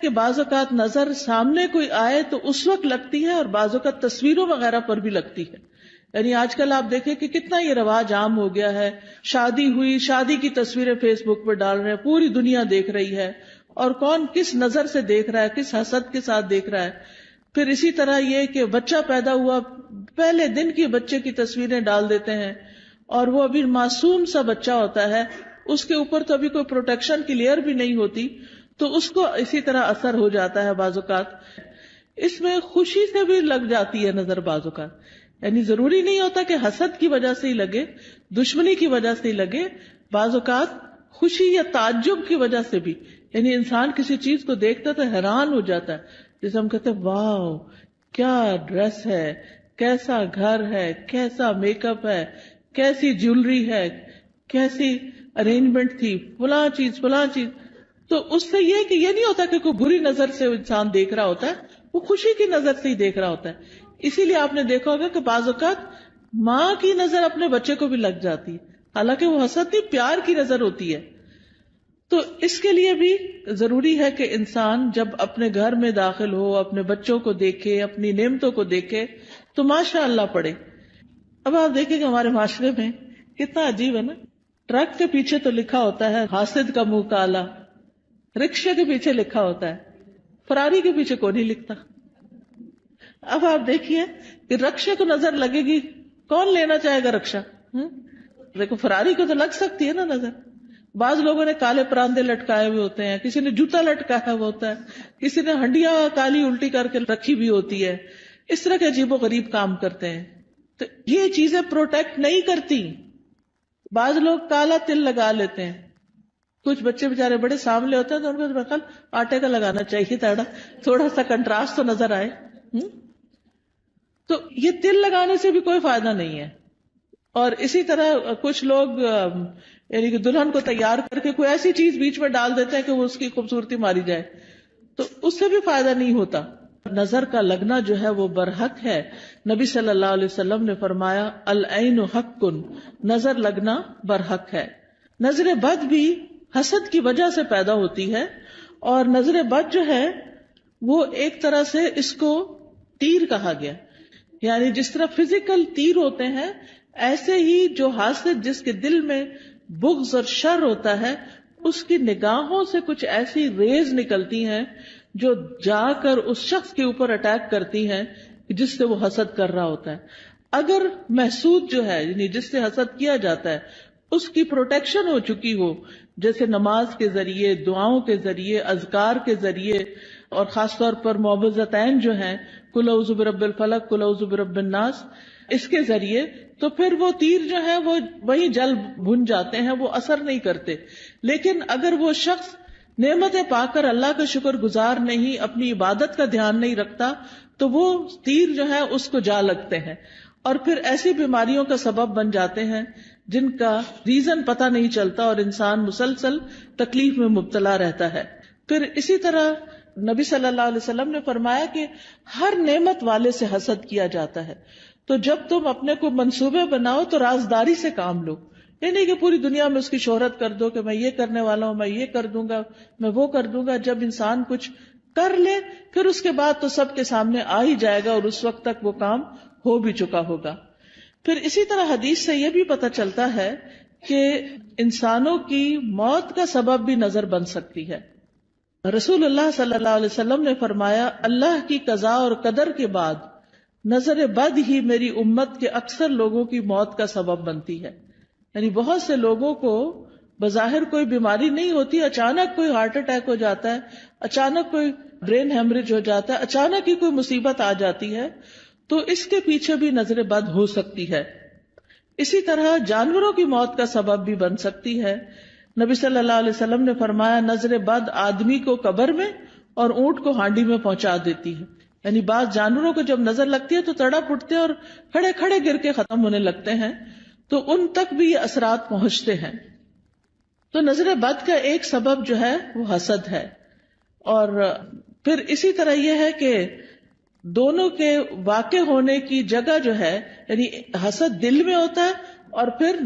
کہ بعض اوقات نظر سامنے کوئی آئے تو اس وقت لگتی ہے اور بعض اوقات تصویروں وغیرہ پر بھی لگتی ہے. یعنی آج کل آپ دیکھیں کہ کتنا یہ رواج عام ہو گیا ہے، شادی ہوئی، شادی کی تصویریں فیس بک پہ ڈال رہے ہیں، پوری دنیا دیکھ رہی ہے، اور کون کس نظر سے دیکھ رہا ہے، کس حسد کے ساتھ دیکھ رہا ہے. پھر اسی طرح یہ کہ بچہ پیدا ہوا، پہلے دن کی بچے کی تصویریں ڈال دیتے ہیں، اور وہ ابھی معصوم سا بچہ ہوتا ہے، اس کے اوپر تو ابھی کوئی پروٹیکشن کی لیئر بھی نہیں ہوتی، تو اس کو اسی طرح اثر ہو جاتا ہے. بعض اوقات اس میں خوشی سے بھی لگ جاتی ہے نظر، بعض اوقات یعنی ضروری نہیں ہوتا کہ حسد کی وجہ سے ہی لگے، دشمنی کی وجہ سے ہی لگے، بعض اوقات خوشی یا تعجب کی وجہ سے بھی. یعنی انسان کسی چیز کو دیکھتا تو حیران ہو جاتا ہے، جیسے ہم کہتے ہیں واو کیا ڈریس ہے، کیسا گھر ہے، کیسا میک اپ ہے، کیسی جیولری ہے، کیسی ارینجمنٹ تھی، فلاں چیز. تو اس سے یہ کہ یہ نہیں ہوتا کہ کوئی بری نظر سے انسان دیکھ رہا ہوتا ہے، وہ خوشی کی نظر سے ہی دیکھ رہا ہوتا ہے. اسی لیے آپ نے دیکھا ہوگا کہ بعض اوقات ماں کی نظر اپنے بچے کو بھی لگ جاتی ہے، حالانکہ وہ حسد نہیں، پیار کی نظر ہوتی ہے. تو اس کے لیے بھی ضروری ہے کہ انسان جب اپنے گھر میں داخل ہو، اپنے بچوں کو دیکھے، اپنی نعمتوں کو دیکھے تو ماشاء اللہ پڑھے. اب آپ دیکھیں کہ ہمارے معاشرے میں کتنا عجیب ہے نا، ٹرک کے پیچھے تو لکھا ہوتا ہے حاسد کا منہ کالا، رکشے کے پیچھے لکھا ہوتا ہے، فراری کے پیچھے کوئی نہیں لکھتا. اب آپ دیکھیے کہ رکشے کو نظر لگے گی، کون لینا چاہے گا رکشا؟ دیکھو فراری کو تو لگ سکتی ہے نا نظر. بعض لوگوں نے کالے پراندے لٹکائے ہوئے ہوتے ہیں، کسی نے جوتا لٹکایا ہوا ہوتا ہے، کسی نے ہنڈیا کالی الٹی کر کے رکھی بھی ہوتی ہے. اس طرح کے عجیب و غریب کام کرتے ہیں. تو یہ چیزیں پروٹیکٹ نہیں کرتی. بعض لوگ کالا تل لگا لیتے ہیں، کچھ بچے بےچارے بڑے سامنے ہوتے ہیں تو ان کو میرے خیال آٹے کا لگانا چاہیے تھوڑا سا کنٹراسٹ تو نظر آئے. تو یہ تل لگانے سے بھی کوئی فائدہ نہیں ہے. اور اسی طرح کچھ لوگ یعنی کہ دلہن کو تیار کر کے کوئی ایسی چیز بیچ میں ڈال دیتے ہیں کہ وہ اس کی خوبصورتی ماری جائے، تو اس سے بھی فائدہ نہیں ہوتا. نظر کا لگنا جو ہے وہ برحق ہے. نبی صلی اللہ علیہ وسلم نے فرمایا العین حق، نظر لگنا برحق ہے. نظر بد بھی حسد کی وجہ سے پیدا ہوتی ہے، اور نظر بد جو ہے وہ ایک طرح سے اس کو تیر کہا گیا. یعنی جس طرح فزیکل تیر ہوتے ہیں، ایسے ہی جو حاسد جس کے دل میں بغض اور شر ہوتا ہے، اس کی نگاہوں سے کچھ ایسی ریز نکلتی ہیں جو جا کر اس شخص کے اوپر اٹیک کرتی ہیں جس سے وہ حسد کر رہا ہوتا ہے. اگر محسود جو ہے یعنی جس سے حسد کیا جاتا ہے اس کی پروٹیکشن ہو چکی ہو، جیسے نماز کے ذریعے، دعاؤں کے ذریعے، اذکار کے ذریعے، اور خاص طور پر معوذتین جو ہیں قل اعوذ برب الفلق، قل اعوذ برب الناس، اس کے ذریعے، تو پھر وہ تیر جو ہے وہ وہیں جل بھن جاتے ہیں، وہ اثر نہیں کرتے. لیکن اگر وہ شخص نعمتیں پا کر اللہ کا شکر گزار نہیں، اپنی عبادت کا دھیان نہیں رکھتا، تو وہ تیر جو ہے اس کو جا لگتے ہیں اور پھر ایسی بیماریوں کا سبب بن جاتے ہیں جن کا ریزن پتہ نہیں چلتا اور انسان مسلسل تکلیف میں مبتلا رہتا ہے. پھر اسی طرح نبی صلی اللہ علیہ وسلم نے فرمایا کہ ہر نعمت والے سے حسد کیا جاتا ہے. تو جب تم اپنے کو منصوبے بناؤ تو رازداری سے کام لو. یہ نہیں کہ پوری دنیا میں اس کی شہرت کر دو کہ میں یہ کرنے والا ہوں، میں یہ کر دوں گا، میں وہ کر دوں گا. جب انسان کچھ کر لے پھر اس کے بعد تو سب کے سامنے آ ہی جائے گا اور اس وقت تک وہ کام ہو بھی چکا ہوگا. پھر اسی طرح حدیث سے یہ بھی پتہ چلتا ہے کہ انسانوں کی موت کا سبب بھی نظر بن سکتی ہے. رسول اللہ صلی اللہ علیہ وسلم نے فرمایا اللہ کی قضاء اور قدر کے بعد نظر بد ہی میری امت کے اکثر لوگوں کی موت کا سبب بنتی ہے. یعنی بہت سے لوگوں کو بظاہر کوئی بیماری نہیں ہوتی، اچانک کوئی ہارٹ اٹیک ہو جاتا ہے، اچانک کوئی برین ہیمریج ہو جاتا ہے، اچانک ہی کوئی مصیبت آ جاتی ہے، تو اس کے پیچھے بھی نظر بد ہو سکتی ہے. اسی طرح جانوروں کی موت کا سبب بھی بن سکتی ہے. نبی صلی اللہ علیہ وسلم نے فرمایا نظر بد آدمی کو قبر میں اور اونٹ کو ہانڈی میں پہنچا دیتی ہے. یعنی بعض جانوروں کو جب نظر لگتی ہے تو تڑپ اٹھتے اور کھڑے کھڑے گر کے ختم ہونے لگتے ہیں، تو ان تک بھی یہ اثرات پہنچتے ہیں. تو نظر بد کا ایک سبب جو ہے وہ حسد ہے. اور پھر اسی طرح یہ ہے کہ دونوں کے واقع ہونے کی جگہ جو ہے، یعنی حسد دل میں ہوتا ہے اور پھر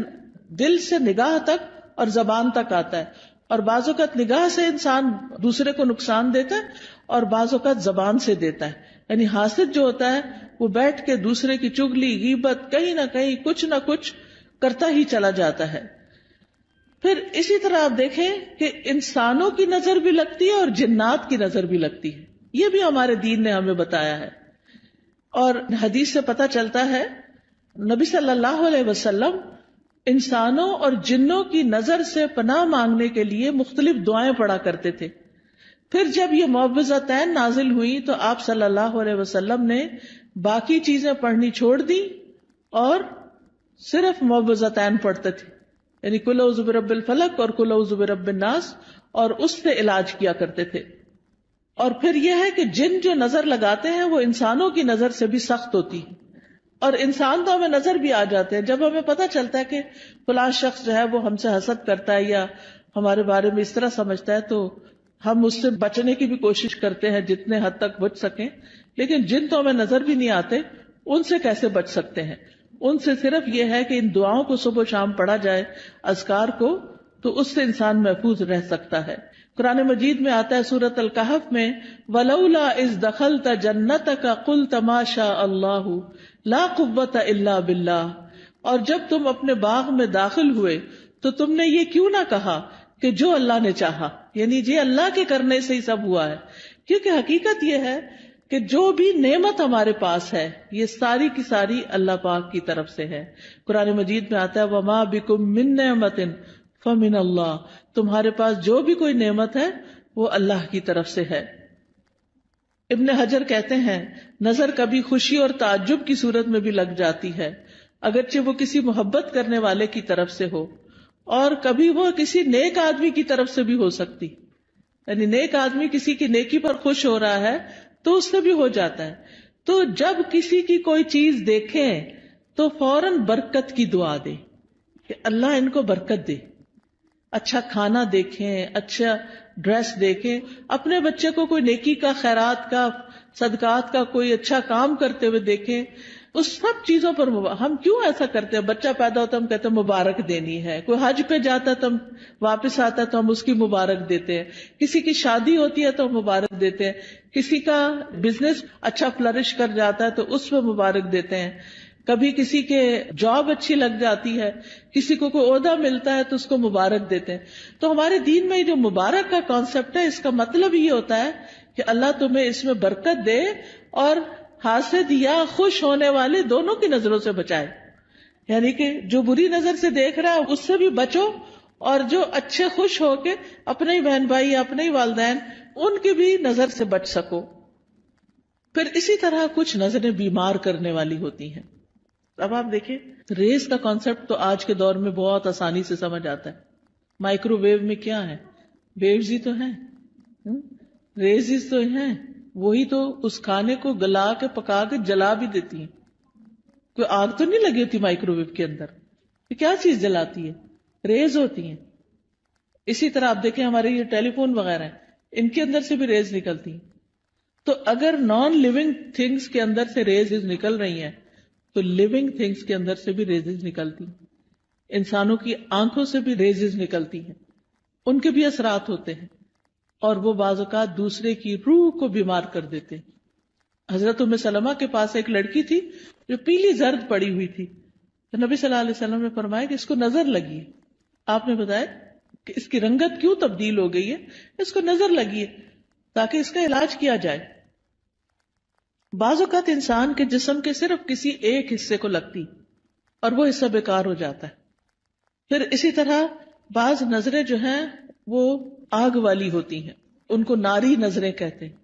دل سے نگاہ تک اور زبان تک آتا ہے. اور بعض اوقات نگاہ سے انسان دوسرے کو نقصان دیتا ہے اور بعض اوقات زبان سے دیتا ہے. یعنی حاسد جو ہوتا ہے وہ بیٹھ کے دوسرے کی چگلی غیبت کہیں نہ کہیں کچھ نہ کچھ کرتا ہی چلا جاتا ہے. پھر اسی طرح آپ دیکھیں کہ انسانوں کی نظر بھی لگتی ہے اور جنات کی نظر بھی لگتی ہے. یہ بھی ہمارے دین نے ہمیں بتایا ہے. اور حدیث سے پتہ چلتا ہے نبی صلی اللہ علیہ وسلم انسانوں اور جنوں کی نظر سے پناہ مانگنے کے لیے مختلف دعائیں پڑھا کرتے تھے. پھر جب یہ معوذتین نازل ہوئی تو آپ صلی اللہ علیہ وسلم نے باقی چیزیں پڑھنی چھوڑ دی اور صرف معوذتین پڑھتے تھے. یعنی قل اعوذ برب الفلق اور قل اعوذ برب الناس، اور اس سے علاج کیا کرتے تھے. اور پھر یہ ہے کہ جن جو نظر لگاتے ہیں وہ انسانوں کی نظر سے بھی سخت ہوتی ہے. اور انسان تو ہمیں نظر بھی آ جاتے ہیں جب ہمیں پتہ چلتا ہے کہ فلاں شخص جو ہے وہ ہم سے حسد کرتا ہے یا ہمارے بارے میں اس طرح سمجھتا ہے، تو ہم اس سے بچنے کی بھی کوشش کرتے ہیں جتنے حد تک بچ سکیں. لیکن جن تو ہمیں نظر بھی نہیں آتے، ان سے کیسے بچ سکتے ہیں؟ ان سے صرف یہ ہے کہ ان دعاؤں کو صبح و شام پڑھا جائے، اذکار کو، تو اس سے انسان محفوظ رہ سکتا ہے. قرآن مجید میں آتا ہے سورۃ الکہف میں وَلَوْلَا إِذْ دَخَلْتَ جَنَّتَكَ قُلْتَ مَا شَاءَ اللَّهُ لَا قُوَّةَ إِلَّا بِاللَّهِ، اور جب تم اپنے باغ میں داخل ہوئے تو تم نے یہ کیوں نہ کہا کہ جو اللہ نے چاہا، یعنی جی اللہ کے کرنے سے ہی سب ہوا ہے. کیونکہ حقیقت یہ ہے کہ جو بھی نعمت ہمارے پاس ہے یہ ساری کی ساری اللہ پاک کی طرف سے ہے. قرآن مجید میں آتا ہے وَمَا بِكُم مِّن نِّعْمَةٍ فَمِنَ اللَّهِ، تمہارے پاس جو بھی کوئی نعمت ہے وہ اللہ کی طرف سے ہے. ابن حجر کہتے ہیں نظر کبھی خوشی اور تعجب کی صورت میں بھی لگ جاتی ہے، اگرچہ وہ کسی محبت کرنے والے کی طرف سے ہو، اور کبھی وہ کسی نیک آدمی کی طرف سے بھی ہو سکتی. یعنی نیک آدمی کسی کی نیکی پر خوش ہو رہا ہے تو اس سے بھی ہو جاتا ہے. تو جب کسی کی کوئی چیز دیکھیں تو فوراً برکت کی دعا دیں کہ اللہ ان کو برکت دے. اچھا کھانا دیکھیں، اچھا ڈریس دیکھیں، اپنے بچے کو کوئی نیکی کا، خیرات کا، صدقات کا کوئی اچھا کام کرتے ہوئے دیکھیں. اس سب چیزوں پر ہم کیوں ایسا کرتے ہیں؟ بچہ پیدا ہوتا ہے ہم کہتے ہیں مبارک دینی ہے، کوئی حج پہ جاتا ہے تو ہم واپس آتا ہے تو ہم اس کی مبارک دیتے ہیں، کسی کی شادی ہوتی ہے تو ہم مبارک دیتے ہیں، کسی کا بزنس اچھا فلرش کر جاتا ہے تو اس پہ مبارک دیتے ہیں، کبھی کسی کے جاب اچھی لگ جاتی ہے، کسی کو کوئی عہدہ ملتا ہے تو اس کو مبارک دیتے ہیں. تو ہمارے دین میں جو مبارک کا کانسیپٹ ہے اس کا مطلب یہ ہوتا ہے کہ اللہ تمہیں اس میں برکت دے اور حاسد یا خوش ہونے والے دونوں کی نظروں سے بچائے. یعنی کہ جو بری نظر سے دیکھ رہا ہے اس سے بھی بچو، اور جو اچھے خوش ہو کے اپنے ہی بہن بھائی یا اپنے ہی والدین ان کی بھی نظر سے بچ سکو. پھر اسی طرح کچھ نظریں بیمار کرنے والی ہوتی ہیں. اب آپ دیکھیں ریز کا کانسیپٹ تو آج کے دور میں بہت آسانی سے سمجھ آتا ہے. مائکرو ویو میں کیا ہے؟ ویوز ہی تو ہیں، ریزز تو ہیں، وہی تو اس کھانے کو گلا کے پکا کے جلا بھی دیتی ہیں. کوئی آگ تو نہیں لگی ہوتی مائکرو ویو کے اندر، یہ کیا چیز جلاتی ہے؟ ریز ہوتی ہیں. اسی طرح آپ دیکھیں ہمارے یہ ٹیلی فون وغیرہ ہیں، ان کے اندر سے بھی ریز نکلتی ہیں. تو اگر نان لیونگ تھنگس کے اندر سے ریز نکل رہی ہیں تو لیونگ تھنگس کے اندر سے بھی ریزز نکلتی ہیں. انسانوں کی آنکھوں سے بھی ریزز نکلتی ہیں، ان کے بھی اثرات ہوتے ہیں، اور وہ بعض اوقات دوسرے کی روح کو بیمار کر دیتے ہیں. حضرت ام سلمہ کے پاس ایک لڑکی تھی جو پیلی زرد پڑی ہوئی تھی، تو نبی صلی اللہ علیہ وسلم نے فرمایا کہ اس کو نظر لگی ہے. آپ نے بتایا کہ اس کی رنگت کیوں تبدیل ہو گئی ہے؟ اس کو نظر لگی ہے تاکہ اس کا علاج کیا جائے. بعض اوقات انسان کے جسم کے صرف کسی ایک حصے کو لگتی اور وہ حصہ بیکار ہو جاتا ہے. پھر اسی طرح بعض نظریں جو ہیں وہ آگ والی ہوتی ہیں، ان کو ناری نظریں کہتے ہیں.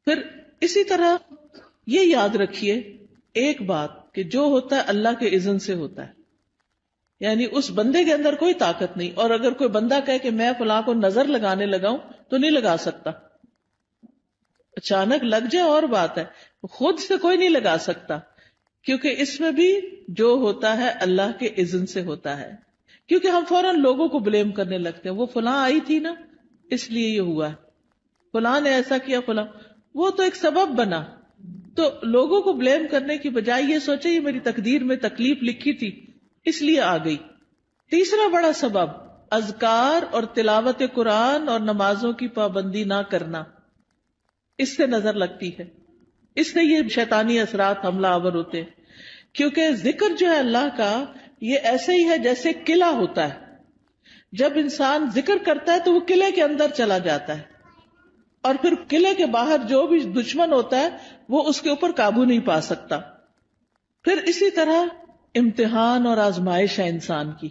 پھر اسی طرح یہ یاد رکھیے ایک بات کہ جو ہوتا ہے اللہ کے اذن سے ہوتا ہے، یعنی اس بندے کے اندر کوئی طاقت نہیں. اور اگر کوئی بندہ کہے کہ میں فلاں کو نظر لگانے لگاؤں تو نہیں لگا سکتا. اچانک لگ جائے اور بات ہے، خود سے کوئی نہیں لگا سکتا، کیونکہ اس میں بھی جو ہوتا ہے اللہ کے اذن سے ہوتا ہے. کیونکہ ہم فوراً لوگوں کو بلیم کرنے لگتے ہیں، وہ فلاں آئی تھی نا اس لیے یہ ہوا ہے، فلاں نے ایسا کیا، فلاں وہ تو ایک سبب بنا. تو لوگوں کو بلیم کرنے کی بجائے یہ سوچے یہ میری تقدیر میں تکلیف لکھی تھی اس لیے آ گئی. تیسرا بڑا سبب اذکار اور تلاوت قرآن اور نمازوں کی پابندی نہ کرنا، اس سے نظر لگتی ہے، اس سے یہ شیطانی اثرات حملہ آور ہوتے ہیں. کیونکہ ذکر جو ہے اللہ کا، یہ ایسے ہی ہے جیسے قلعہ ہوتا ہے. جب انسان ذکر کرتا ہے تو وہ قلعے کے اندر چلا جاتا ہے، اور پھر قلعے کے باہر جو بھی دشمن ہوتا ہے وہ اس کے اوپر قابو نہیں پا سکتا. پھر اسی طرح امتحان اور آزمائش ہے انسان کی،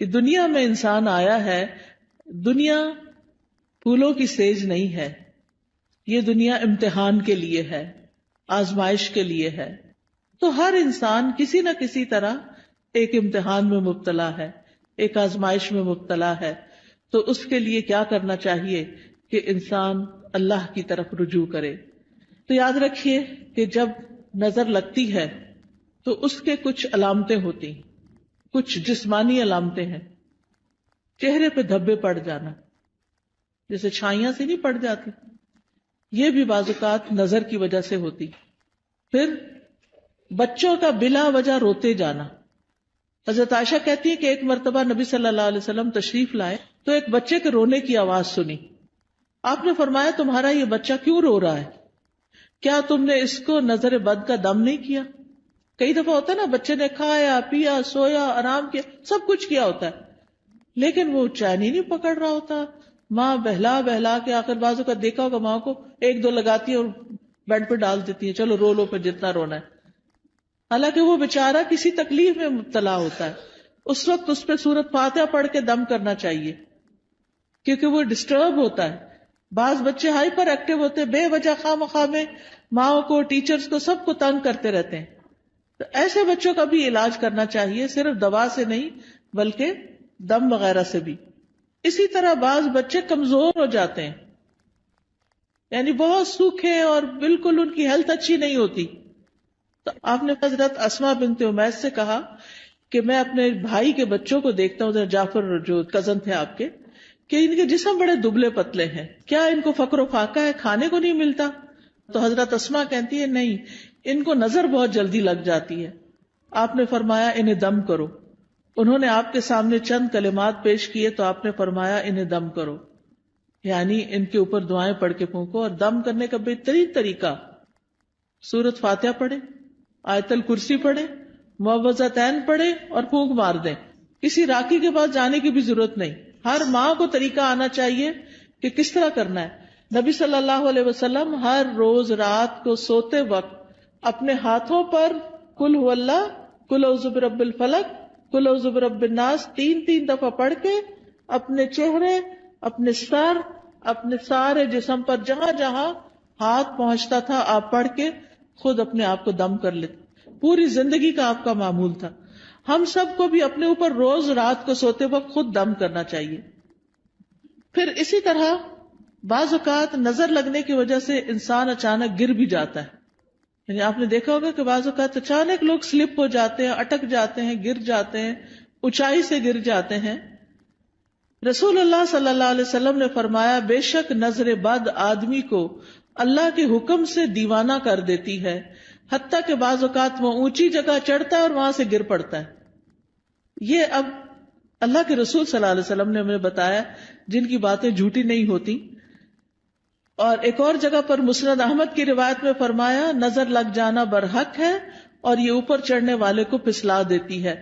کہ دنیا میں انسان آیا ہے، دنیا پھولوں کی سیج نہیں ہے، یہ دنیا امتحان کے لیے ہے، آزمائش کے لیے ہے. تو ہر انسان کسی نہ کسی طرح ایک امتحان میں مبتلا ہے، ایک آزمائش میں مبتلا ہے. تو اس کے لیے کیا کرنا چاہیے کہ انسان اللہ کی طرف رجوع کرے. تو یاد رکھیے کہ جب نظر لگتی ہے تو اس کے کچھ علامتیں ہوتی ہیں، کچھ جسمانی علامتیں ہیں. چہرے پہ دھبے پڑ جانا، جیسے چھائیاں سے نہیں پڑ جاتی، یہ بھی بعض اوقات نظر کی وجہ سے ہوتی. پھر بچوں کا بلا وجہ روتے جانا. حضرت عائشہ کہتی ہے کہ ایک مرتبہ نبی صلی اللہ علیہ وسلم تشریف لائے تو ایک بچے کے رونے کی آواز سنی. آپ نے فرمایا تمہارا یہ بچہ کیوں رو رہا ہے؟ کیا تم نے اس کو نظر بد کا دم نہیں کیا؟ کئی دفعہ ہوتا ہے نا، بچے نے کھایا پیا سویا آرام کیا سب کچھ کیا ہوتا ہے، لیکن وہ چین ہی نہیں پکڑ رہا ہوتا. ماں بہلا بہلا کے آخر بازو کا دیکھا ہوگا ماں کو ایک دو لگاتی ہے اور بیڈ پہ ڈال دیتی ہے، چلو رو لو پھر جتنا رونا ہے. حالانکہ وہ بیچارہ کسی تکلیف میں مبتلا ہوتا ہے، اس وقت اس پہ سورت فاتحہ پڑھ کے دم کرنا چاہیے، کیونکہ وہ ڈسٹرب ہوتا ہے. بعض بچے ہائپر ایکٹیو ہوتے ہیں، بے وجہ خواہ مخواہ میں ماں کو ٹیچرز کو سب کو تنگ کرتے رہتے ہیں. تو ایسے بچوں کا بھی علاج کرنا چاہیے، صرف دوا سے نہیں بلکہ دم وغیرہ سے بھی. اسی طرح بعض بچے کمزور ہو جاتے ہیں، یعنی بہت سوکھے اور بالکل ان کی ہیلتھ اچھی نہیں ہوتی. تو آپ نے حضرت اسماء بنت امیس سے کہا کہ میں اپنے بھائی کے بچوں کو دیکھتا ہوں، جعفر جو کزن تھے آپ کے، کہ ان کے جسم بڑے دبلے پتلے ہیں، کیا ان کو فقر و فاقہ ہے، کھانے کو نہیں ملتا؟ تو حضرت اسماء کہتی ہے نہیں، ان کو نظر بہت جلدی لگ جاتی ہے. آپ نے فرمایا انہیں دم کرو. انہوں نے آپ کے سامنے چند کلمات پیش کیے تو آپ نے فرمایا انہیں دم کرو، یعنی ان کے اوپر دعائیں پڑھ کے پھونکو. اور دم کرنے کا بہترین طریقہ سورت فاتحہ پڑھے، آیت الکرسی پڑھے، معوذتین پڑھے اور پھونک مار دیں. کسی راکی کے پاس جانے کی بھی ضرورت نہیں. ہر ماں کو طریقہ آنا چاہیے کہ کس طرح کرنا ہے. نبی صلی اللہ علیہ وسلم ہر روز رات کو سوتے وقت اپنے ہاتھوں پر قل هو اللہ، قل اعوذ برب الفلق، قل اعوذ برب الناس 3 دفعہ پڑھ کے اپنے چہرے، اپنے سر، اپنے سارے جسم پر جہاں جہاں ہاتھ پہنچتا تھا آپ پڑھ کے خود اپنے آپ کو دم کر لیتے. پوری زندگی کا آپ کا معمول تھا. ہم سب کو بھی اپنے اوپر روز رات کو سوتے وقت خود دم کرنا چاہیے. پھر اسی طرح بعض اوقات نظر لگنے کی وجہ سے انسان اچانک گر بھی جاتا ہے. یعنی آپ نے دیکھا ہوگا کہ بعض اوقات اچانک لوگ سلپ ہو جاتے ہیں، اٹک جاتے ہیں، گر جاتے ہیں، اونچائی سے گر جاتے ہیں. رسول اللہ صلی اللہ علیہ وسلم نے فرمایا بے شک نظر بد آدمی کو اللہ کے حکم سے دیوانہ کر دیتی ہے، حتیٰ کہ بعض اوقات وہ اونچی جگہ چڑھتا ہے اور وہاں سے گر پڑتا ہے. یہ اب اللہ کے رسول صلی اللہ علیہ وسلم نے ہمیں بتایا، جن کی باتیں جھوٹی نہیں ہوتی. اور ایک اور جگہ پر مسند احمد کی روایت میں فرمایا نظر لگ جانا برحق ہے اور یہ اوپر چڑھنے والے کو پھسلا دیتی ہے.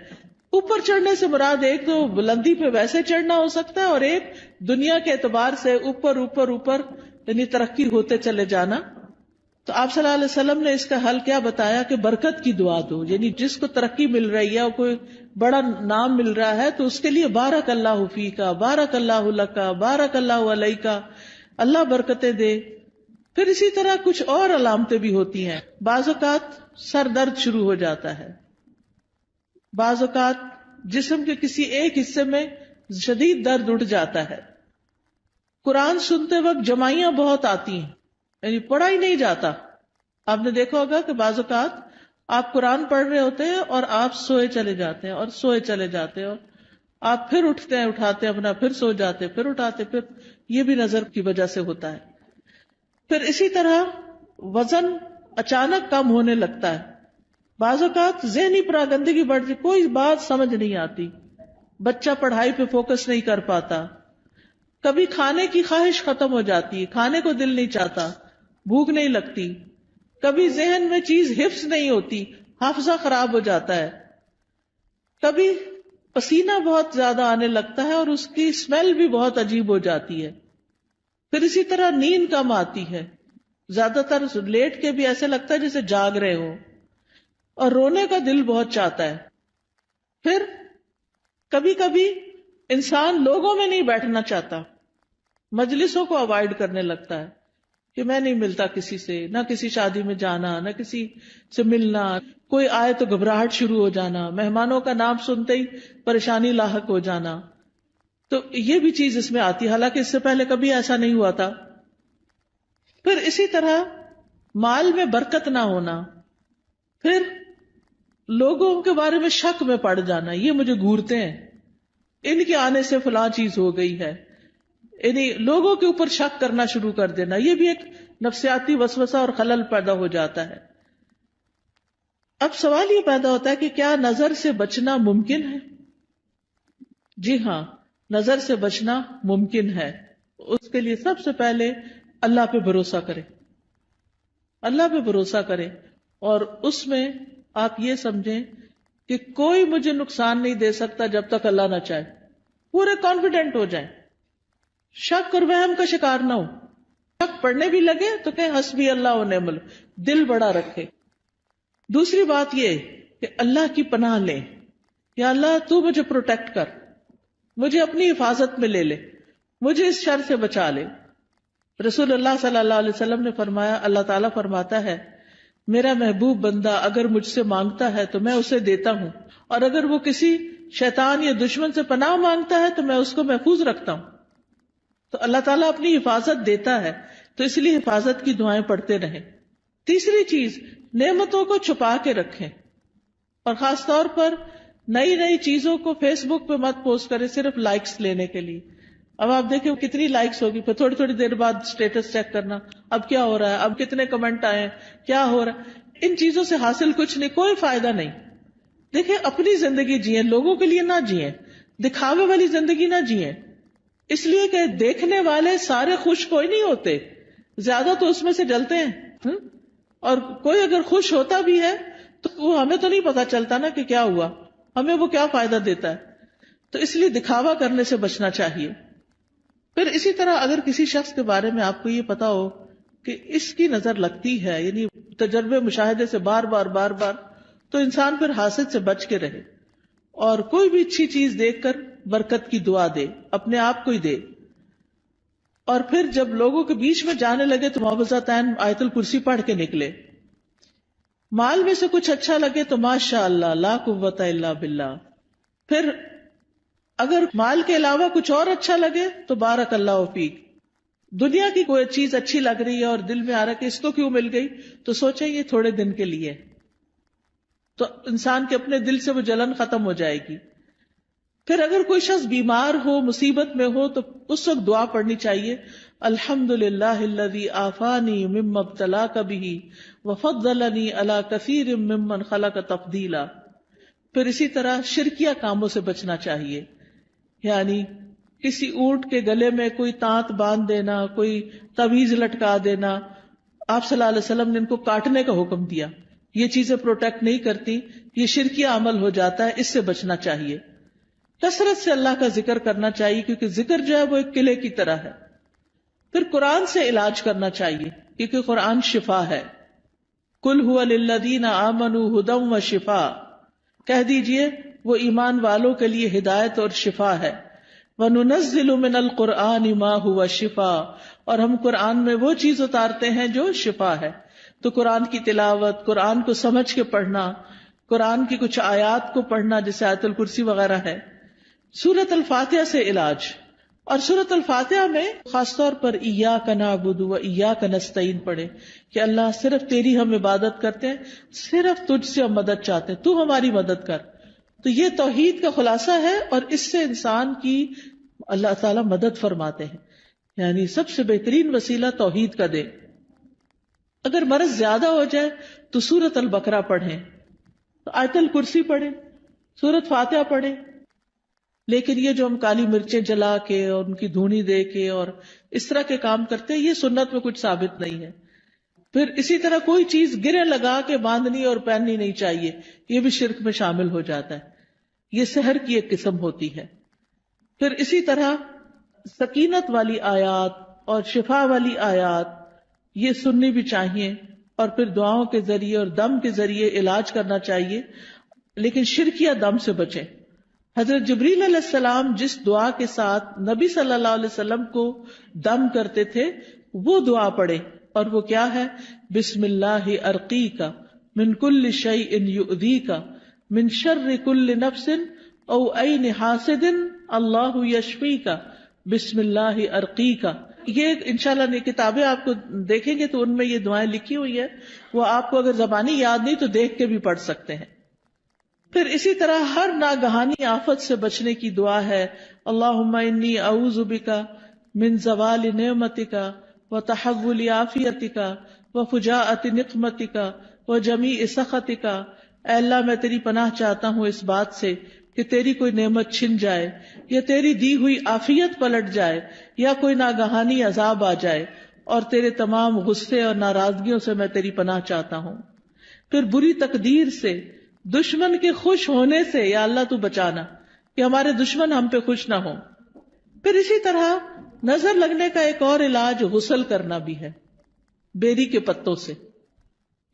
اوپر چڑھنے سے مراد ایک تو بلندی پہ ویسے چڑھنا ہو سکتا ہے، اور ایک دنیا کے اعتبار سے اوپر اوپر اوپر یعنی ترقی ہوتے چلے جانا. تو آپ صلی اللہ علیہ وسلم نے اس کا حل کیا بتایا کہ برکت کی دعا دو. یعنی جس کو ترقی مل رہی ہے اور کوئی بڑا نام مل رہا ہے تو اس کے لیے بارک اللہ فیکا، بارک اللہ لکا، بارک اللہ علیکا، اللہ برکتیں دے. پھر اسی طرح کچھ اور علامتیں بھی ہوتی ہیں. بعض اوقات سر درد شروع ہو جاتا ہے، بعض اوقات جسم کے کسی ایک حصے میں شدید درد اٹھ جاتا ہے. قرآن سنتے وقت جمائیاں بہت آتی ہیں، یعنی پڑھا ہی نہیں جاتا. آپ نے دیکھا ہوگا کہ بعض اوقات آپ قرآن پڑھ رہے ہوتے ہیں اور آپ سوئے چلے جاتے ہیں اور سوئے چلے جاتے ہیں، اور آپ پھر اٹھتے ہیں، اٹھاتے ہیں اپنا، پھر سو جاتے ہیں، پھر اٹھاتے، پھر یہ بھی نظر کی وجہ سے ہوتا ہے. پھر اسی طرح وزن اچانک کم ہونے لگتا ہے. بعض اوقات ذہنی پراگندگی بڑھ جائے، کوئی بات سمجھ نہیں آتی، بچہ پڑھائی پہ فوکس نہیں کر پاتا، کبھی کھانے کی خواہش ختم ہو جاتی ہے، کھانے کو دل نہیں چاہتا، بھوک نہیں لگتی، کبھی ذہن میں چیز حفظ نہیں ہوتی، حافظہ خراب ہو جاتا ہے، کبھی پسینہ بہت زیادہ آنے لگتا ہے اور اس کی اسمیل بھی بہت عجیب ہو جاتی ہے، پھر اسی طرح نیند کم آتی ہے، زیادہ تر لیٹ کے بھی ایسے لگتا ہے جیسے جاگ رہے ہو، اور رونے کا دل بہت چاہتا ہے. پھر کبھی کبھی انسان لوگوں میں نہیں بیٹھنا چاہتا، مجلسوں کو اوائڈ کرنے لگتا ہے کہ میں نہیں ملتا کسی سے، نہ کسی شادی میں جانا، نہ کسی سے ملنا، کوئی آئے تو گھبراہٹ شروع ہو جانا، مہمانوں کا نام سنتے ہی پریشانی لاحق ہو جانا. تو یہ بھی چیز اس میں آتی ہے، حالانکہ اس سے پہلے کبھی ایسا نہیں ہوا تھا. پھر اسی طرح مال میں برکت نہ ہونا، پھر لوگوں کے بارے میں شک میں پڑ جانا، یہ مجھے گھورتے ہیں، ان کے آنے سے فلاں چیز ہو گئی ہے، یعنی لوگوں کے اوپر شک کرنا شروع کر دینا، یہ بھی ایک نفسیاتی وسوسہ اور خلل پیدا ہو جاتا ہے. اب سوال یہ پیدا ہوتا ہے کہ کیا نظر سے بچنا ممکن ہے؟ جی ہاں، نظر سے بچنا ممکن ہے. اس کے لیے سب سے پہلے اللہ پہ بھروسہ کرے، اللہ پہ بھروسہ کرے، اور اس میں آپ یہ سمجھیں کہ کوئی مجھے نقصان نہیں دے سکتا جب تک اللہ نہ چاہے. پورے کانفیڈنٹ ہو جائیں، شک اور وہم کا شکار نہ ہو. شک پڑھنے بھی لگے تو کہیں حسبی اللہ و نعم الوکیل، دل بڑا رکھے. دوسری بات یہ کہ اللہ کی پناہ لیں، یا اللہ تو مجھے پروٹیکٹ کر، مجھے اپنی حفاظت میں لے لے، مجھے اس شر سے بچا لے. رسول اللہ صلی اللہ علیہ وسلم نے فرمایا، اللہ تعالیٰ فرماتا ہے میرا محبوب بندہ اگر مجھ سے مانگتا ہے تو میں اسے دیتا ہوں، اور اگر وہ کسی شیطان یا دشمن سے پناہ مانگتا ہے تو میں اس کو محفوظ رکھتا ہوں. تو اللہ تعالیٰ اپنی حفاظت دیتا ہے، تو اس لیے حفاظت کی دعائیں پڑھتے رہیں. تیسری چیز، نعمتوں کو چھپا کے رکھیں، اور خاص طور پر نئی نئی چیزوں کو فیس بک پہ مت پوسٹ کریں صرف لائکس لینے کے لیے. اب آپ دیکھیں کتنی لائکس ہوگی، پھر تھوڑی تھوڑی دیر بعد سٹیٹس چیک کرنا، اب کیا ہو رہا ہے، اب کتنے کمنٹ آئے ہیں، کیا ہو رہا ہے. ان چیزوں سے حاصل کچھ نہیں، کوئی فائدہ نہیں. دیکھیں اپنی زندگی جئیں، لوگوں کے لیے نہ جئیں، دکھاوے والی زندگی نہ جئیں. اس لیے کہ دیکھنے والے سارے خوش کوئی نہیں ہوتے، زیادہ تو اس میں سے جلتے ہیں. اور کوئی اگر خوش ہوتا بھی ہے تو وہ ہمیں تو نہیں پتا چلتا نا کہ کیا ہوا، ہمیں وہ کیا فائدہ دیتا ہے. تو اس لیے دکھاوا کرنے سے بچنا چاہیے. پھر اسی طرح اگر کسی شخص کے بارے میں آپ کو یہ پتا ہو کہ اس کی نظر لگتی ہے، یعنی تجربے مشاہدے سے بار بار، تو انسان پھر حاسد سے بچ کے رہے، اور کوئی بھی اچھی چیز دیکھ کر برکت کی دعا دے، اپنے آپ کو ہی دے. اور پھر جب لوگوں کے بیچ میں جانے لگے تو معوذتین آیت الکرسی پڑھ کے نکلے. مال میں سے کچھ اچھا لگے تو ماشاء اللہ لا قوت الا باللہ. پھر اگر مال کے علاوہ کچھ اور اچھا لگے تو بارک اللہ فیک. دنیا کی کوئی چیز اچھی لگ رہی ہے اور دل میں آ رہا ہے کہ اس کو کیوں مل گئی، تو سوچیں یہ تھوڑے دن کے لیے، تو انسان کے اپنے دل سے وہ جلن ختم ہو جائے گی. پھر اگر کوئی شخص بیمار ہو، مصیبت میں ہو، تو اس وقت دعا پڑھنی چاہیے، الحمدللہ الذی عافانی مما ابتلاک بہ وفضلنی علی کثیر ممن خلق تفضیلا. پھر اسی طرح شرکیہ کاموں سے بچنا چاہیے، یعنی کسی اونٹ کے گلے میں کوئی تانت باندھ دینا، کوئی تعویذ لٹکا دینا. آپ صلی اللہ علیہ وسلم نے ان کو کاٹنے کا حکم دیا. یہ چیزیں پروٹیکٹ نہیں کرتی، یہ شرکیہ عمل ہو جاتا ہے، اس سے بچنا چاہیے. کثرت سے اللہ کا ذکر کرنا چاہیے، کیونکہ ذکر جو ہے وہ ایک قلعے کی طرح ہے. پھر قرآن سے علاج کرنا چاہیے، کیونکہ قرآن شفا ہے. قل ھو للذین آمنوا ھدی وشفاء، کہہ دیجئے وہ ایمان والوں کے لیے ہدایت اور شفا ہے. وَنُنَزِّلُ مِنَ الْقُرْآنِ مَا هُوَ شِفَاء، اور ہم قرآن میں وہ چیز اتارتے ہیں جو شفا ہے. تو قرآن کی تلاوت، قرآن کو سمجھ کے پڑھنا، قرآن کی کچھ آیات کو پڑھنا جیسے آیت الکرسی وغیرہ ہے. سورۃ الفاتحہ سے علاج، اور سورۃ الفاتحہ میں خاص طور پر ایاک نعبد و ایاک نستعین پڑھے کہ اللہ صرف تیری ہم عبادت کرتے ہیں، صرف تجھ سے ہم مدد چاہتے ہیں، تو ہماری مدد کر. تو یہ توحید کا خلاصہ ہے، اور اس سے انسان کی اللہ تعالیٰ مدد فرماتے ہیں. یعنی سب سے بہترین وسیلہ توحید کا دے. اگر مرض زیادہ ہو جائے تو سورۃ البقرہ پڑھیں، تو آیت الکرسی پڑھیں، سورۃ فاتحہ پڑھیں. لیکن یہ جو ہم کالی مرچیں جلا کے اور ان کی دھونی دے کے اور اس طرح کے کام کرتے ہیں، یہ سنت میں کچھ ثابت نہیں ہے. پھر اسی طرح کوئی چیز گرے لگا کے باندھنی اور پہننی نہیں چاہیے، یہ بھی شرک میں شامل ہو جاتا ہے. یہ سحر کی ایک قسم ہوتی ہے. پھر اسی طرح سکینت والی آیات اور شفا والی آیات یہ سننی بھی چاہیے، اور پھر دعاؤں کے ذریعے اور دم کے ذریعے علاج کرنا چاہیے، لیکن شرکیہ دم سے بچیں. حضرت جبریل علیہ السلام جس دعا کے ساتھ نبی صلی اللہ علیہ وسلم کو دم کرتے تھے وہ دعا پڑھے، اور وہ کیا ہے؟ بسم اللہ ارقیک من کل شیء یؤذیک من شر کل نفس او عین حاسد اللہ یشفیک بسم اللہ ارقیک. یہ انشاءاللہ یہ کتابیں آپ کو دیکھیں گے تو ان میں یہ دعائیں لکھی ہوئی ہے، وہ آپ کو اگر زبانی یاد نہیں تو دیکھ کے بھی پڑھ سکتے ہیں. پھر اسی طرح ہر ناگہانی آفت سے بچنے کی دعا ہے، اللہم انی اعوذ بک من زوال نعمتک وتحول عافیتک وفجاءۃ نقمتک وجمیع سخطک. اے اللہ میں تیری پناہ چاہتا ہوں اس بات سے کہ تیری کوئی نعمت چھن جائے، یا تیری دی ہوئی عافیت پلٹ جائے، یا کوئی ناگہانی عذاب آ جائے، اور تیرے تمام غصے اور ناراضگیوں سے میں تیری پناہ چاہتا ہوں. پھر بری تقدیر سے، دشمن کے خوش ہونے سے یا اللہ تو بچانا کہ ہمارے دشمن ہم پہ خوش نہ ہوں. پھر اسی طرح نظر لگنے کا ایک اور علاج غسل کرنا بھی ہے بیری کے پتوں سے.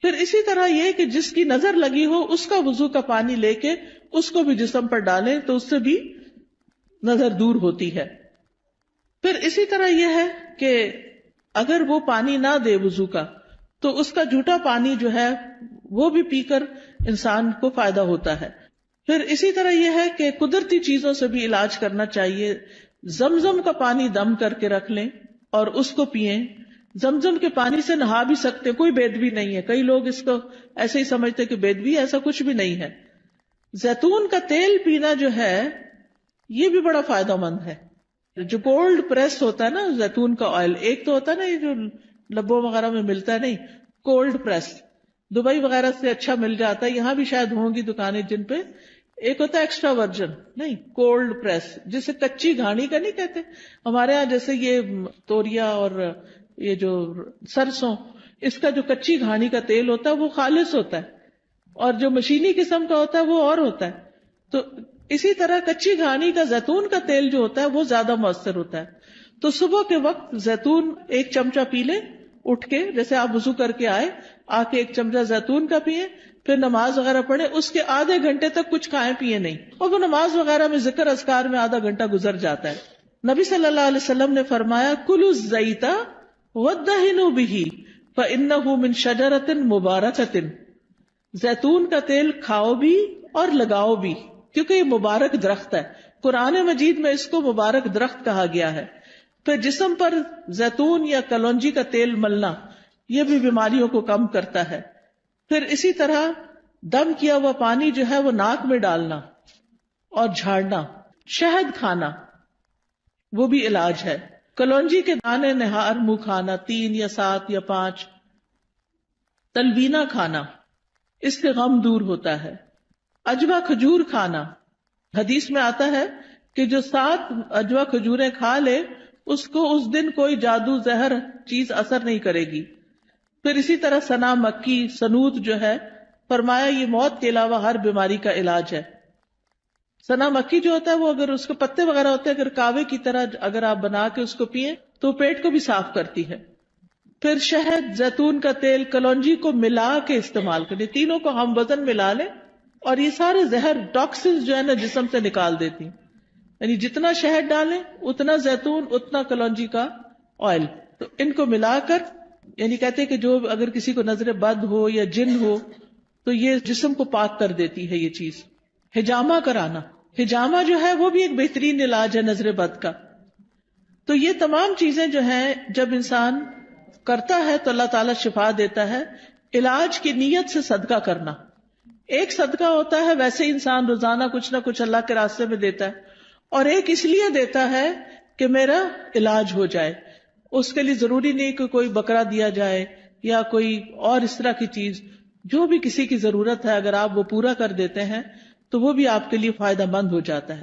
پھر اسی طرح یہ کہ جس کی نظر لگی ہو اس کا وضو کا پانی لے کے اس کو بھی جسم پر ڈالیں تو اس سے بھی نظر دور ہوتی ہے. پھر اسی طرح یہ ہے کہ اگر وہ پانی نہ دے وضو کا تو اس کا جھوٹا پانی جو ہے وہ بھی پی کر انسان کو فائدہ ہوتا ہے. پھر اسی طرح یہ ہے کہ قدرتی چیزوں سے بھی علاج کرنا چاہیے. زمزم کا پانی دم کر کے رکھ لیں اور اس کو پئیں. زمزم کے پانی سے نہا بھی سکتے، کوئی بیدبی نہیں ہے. کئی لوگ اس کو ایسے ہی سمجھتے کہ بیدبی، ایسا کچھ بھی نہیں ہے. زیتون کا تیل پینا جو ہے یہ بھی بڑا فائدہ مند ہے. جو کولڈ پریس ہوتا ہے نا زیتون کا آئل، ایک تو ہوتا ہے نا یہ جو لبوں وغیرہ میں ملتا ہے، نہیں کولڈ پریس دبئی وغیرہ سے اچھا مل جاتا ہے، یہاں بھی شاید ہوں گی دکانیں جن پہ. ایک ہوتا ہے ایکسٹرا ورجن، نہیں کولڈ پریس جسے کچی گھانی کا نہیں کہتے ہمارے ہاں، جیسے یہ توریا اور یہ جو سرسوں، اس کا جو کچی گھانی کا تیل ہوتا ہے وہ خالص ہوتا ہے، اور جو مشینی قسم کا ہوتا ہے وہ اور ہوتا ہے. تو اسی طرح کچی گھانی کا زیتون کا تیل جو ہوتا ہے وہ زیادہ مؤثر ہوتا ہے. تو صبح کے وقت زیتون ایک چمچہ پی لیں اٹھ کے، جیسے آپ وضو کر کے آئے آ کے ایک چمچہ زیتون کا پیئیں، پھر نماز وغیرہ پڑھیں. اس کے آدھے گھنٹے تک کچھ کھائیں پیئیں نہیں، اور وہ نماز وغیرہ میں ذکر اذکار میں آدھا گھنٹہ گزر جاتا ہے. نبی صلی اللہ علیہ وسلم نے فرمایا کلوا الزیت وادہنوا بہ فانہ من شجرۃ مبارکۃ. زیتون کا تیل کھاؤ بھی اور لگاؤ بھی، کیونکہ یہ مبارک درخت ہے. قرآن مجید میں اس کو مبارک درخت کہا گیا ہے. پھر جسم پر زیتون یا کلونجی کا تیل ملنا یہ بھی بیماریوں کو کم کرتا ہے. پھر اسی طرح دم کیا ہوا پانی جو ہے وہ ناک میں ڈالنا اور جھاڑنا. شہد کھانا وہ بھی علاج ہے. کلونجی کے دانے نہار منہ کھانا 3 یا 7 یا 5. تلبینہ کھانا، اس سے غم دور ہوتا ہے. اجوا کھجور کھانا، حدیث میں آتا ہے کہ جو 7 اجوا کھجوریں کھا لے اس کو اس دن کوئی جادو زہر چیز اثر نہیں کرے گی. پھر اسی طرح سنا مکی، سنوت جو ہے فرمایا یہ موت کے علاوہ ہر بیماری کا علاج ہے. سنا مکی جو ہوتا ہے وہ اگر اس کے پتے وغیرہ ہوتے ہیں، اگر کاوے کی طرح اگر آپ بنا کے اس کو پیئیں تو پیٹ کو بھی صاف کرتی ہے. پھر شہد، زیتون کا تیل، کلونجی کو ملا کے استعمال کریں، تینوں کو ہم وزن ملا لیں، اور یہ سارے زہر ٹاکسنز جو ہے نا جسم سے نکال دیتی. یعنی جتنا شہد ڈالیں اتنا زیتون اتنا کلونجی کا آئل، تو ان کو ملا کر، یعنی کہتے کہ جو اگر کسی کو نظر بد ہو یا جن ہو تو یہ جسم کو پاک کر دیتی ہے یہ چیز. حجامہ کرانا، حجامہ جو ہے وہ بھی ایک بہترین علاج ہے نظر بد کا. تو یہ تمام چیزیں جو ہیں جب انسان کرتا ہے تو اللہ تعالیٰ شفا دیتا ہے. علاج کی نیت سے صدقہ کرنا، ایک صدقہ ہوتا ہے ویسے انسان روزانہ کچھ نہ کچھ اللہ کے راستے میں دیتا ہے، اور ایک اس لیے دیتا ہے کہ میرا علاج ہو جائے. اس کے لیے ضروری نہیں کہ کوئی بکرا دیا جائے یا کوئی اور اس طرح کی چیز، جو بھی کسی کی ضرورت ہے اگر آپ وہ پورا کر دیتے ہیں تو وہ بھی آپ کے لیے فائدہ مند ہو جاتا ہے.